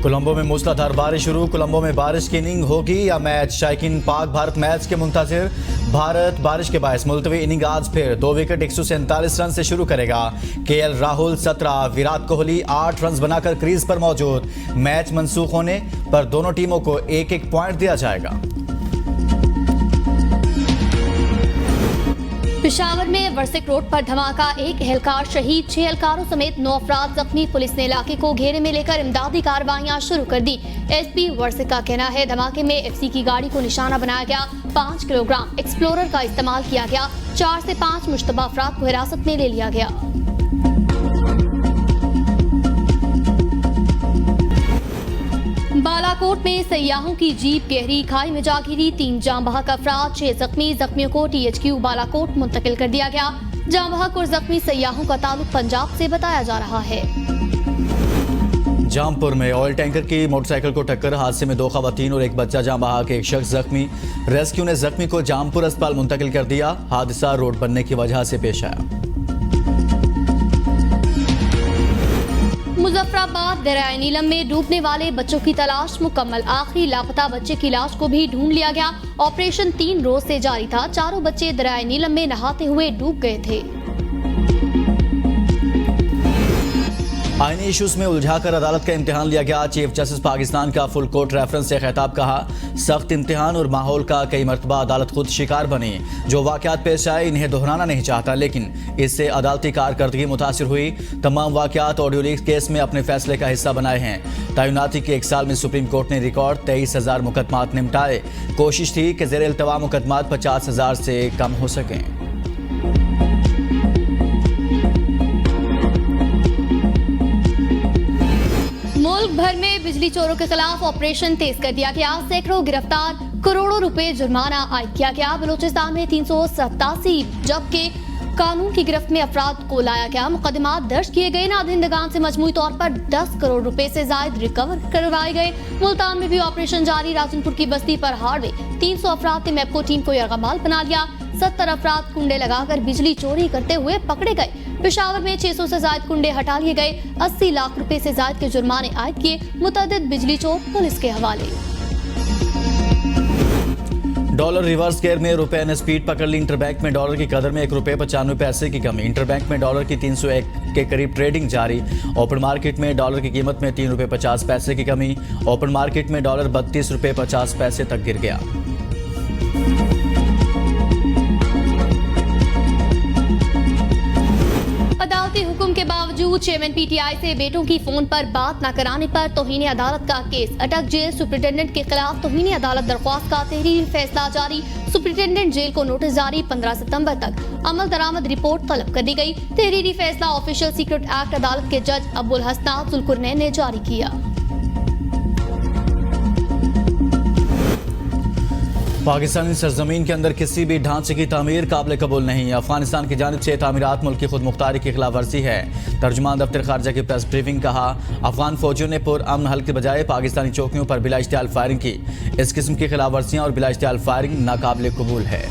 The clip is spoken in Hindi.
कोलंबो में मूसलाधार बारिश शुरू। कोलंबो में बारिश की इनिंग होगी या मैच? शायकीन, पाक भारत मैच के मुंतजिर। भारत बारिश के बायस मुलतवी इनिंग आज फिर 2 विकेट 147 रन से शुरू करेगा। केएल राहुल 17, विराट कोहली 8 रन बनाकर क्रीज पर मौजूद। मैच मंसूख होने पर दोनों टीमों को एक एक पॉइंट दिया जाएगा। पेशावर में वर्सिक रोड पर धमाका, एक एहलकार शहीद, 6 एहलकारों समेत 9 अफराद जख्मी। पुलिस ने इलाके को घेरे में लेकर इमदादी कार्रवाइयां शुरू कर दी। एसपी वर्सिक का कहना है धमाके में एफसी की गाड़ी को निशाना बनाया गया। 5 किलोग्राम एक्सप्लोरर का इस्तेमाल किया गया। 4 से 5 मुश्तबा अफराद को हिरासत में ले लिया गया। बालाकोट में सयाहों की जीप गहरी खाई में जा गिरी। 3 जाम बहक अफराद, 6 जख्मी। जख्मियों को THQ बालाकोट मुंतकिल कर दिया गया। जाम बहक और जख्मी सयाहों का ताल्लुक पंजाब से बताया जा रहा है। जामपुर में ऑयल टैंकर की मोटरसाइकिल को टक्कर, हादसे में 2 खवातीन और 1 बच्चा जाम बहक, 1 शख्स जख्मी। रेस्क्यू ने जख्मी को जामपुर अस्पताल मुंतकिल कर दिया। हादसा रोड बनने की वजह से पेश आया। मुजफ्फराबाद दरियाए नीलम में डूबने वाले बच्चों की तलाश मुकम्मल। आखिरी लापता बच्चे की लाश को भी ढूंढ लिया गया। ऑपरेशन 3 रोज से जारी था। 4 बच्चे दरियाए नीलम में नहाते हुए डूब गए थे। आईनी इश्यूज में उलझाकर अदालत का इम्तिहान लिया गया। चीफ जस्टिस पाकिस्तान का फुल कोर्ट रेफरेंस से खिताब, कहा सख्त इम्तिहान और माहौल का कई मरतबा अदालत खुद शिकार बनी। जो वाकयात पेश आए इन्हें दोहराना नहीं चाहता, लेकिन इससे अदालती कारकर्दगी मुतासिर हुई। तमाम वाकयात ऑडियो लीक केस में अपने फैसले का हिस्सा बनाए हैं। तैनाती के 1 साल में सुप्रीम कोर्ट ने रिकॉर्ड 23,000 मुकदमात निपटाए। कोशिश थी कि ज़ेर इल्तवा मुकदमात 50,000 से कम हो सकें। मुल्क भर में बिजली चोरों के खिलाफ ऑपरेशन तेज कर दिया गया। सैकड़ों गिरफ्तार, करोड़ों रुपए जुर्माना आयद किया गया। बलूचिस्तान में 387 जबकि कानून की गिरफ्त में अफराद को लाया गया। मुकदमात दर्ज किए गए। नादहिंदगान से मजमूई तौर पर 10 करोड़ रुपए से जायद रिकवर करवाए गए। मुल्तान में भी ऑपरेशन जारी। राजनपुर की बस्ती पर हार्डवे 300 अफराद ने मैपको टीम को यरगमाल बना लिया। 70 अफराद कुंडे लगाकर बिजली चोरी करते हुए पकड़े गए। पेशावर में 600 से ज्यादा कुंडे हटा लिए गए। 80 लाख रुपए से ज्यादा के जुर्माने आयद किए। मुतअद्दिद बिजली चोर पुलिस के हवाले। डॉलर रिवर्स गेयर में, रुपए ने स्पीड पकड़ ली। इंटरबैंक में डॉलर की कदर में 1 रुपए 95 पैसे की कमी। इंटरबैंक में डॉलर की 301 के करीब ट्रेडिंग जारी। ओपन मार्केट में डॉलर की कीमत में 3 रुपए 50 पैसे की कमी। ओपन मार्केट में डॉलर 32 रुपए 50 पैसे तक गिर गया। अदालती हुक्म के बावजूद चेयरमैन PTI से बेटों की फोन पर बात न कराने पर तौहीन अदालत का केस। अटक जेल सुप्रिंटेंडेंट के खिलाफ तौहीन अदालत दरख्वास्त का तहरीरी फैसला जारी। सुप्रिंटेंडेंट जेल को नोटिस जारी। 15 सितंबर तक अमल दरामद रिपोर्ट तलब कर दी गई। तहरीरी फैसला ऑफिशियल सीक्रेट एक्ट अदालत के जज अब्दुल हसनात जुल्कुरनैन ने जारी किया। पाकिस्तानी सरजमीन के अंदर किसी भी ढांचे की तामीर काबिल कबूल नहीं। अफगानिस्तान की जानिब से तामीरात मुल्क की खुद मुख्तारी की खिलाफ वर्जी है। तर्जुमान दफ्तर खारजा की प्रेस ब्रीफिंग, कहा अफगान फौजियों ने पुरअमन हल के बजाय पाकिस्तानी चौकियों पर बिला इश्तियाल फायरिंग की। इस किस्म की खिलाफ वर्जियाँ और बिला इश्तियाल फायरिंग नाकाबिल कबूल है।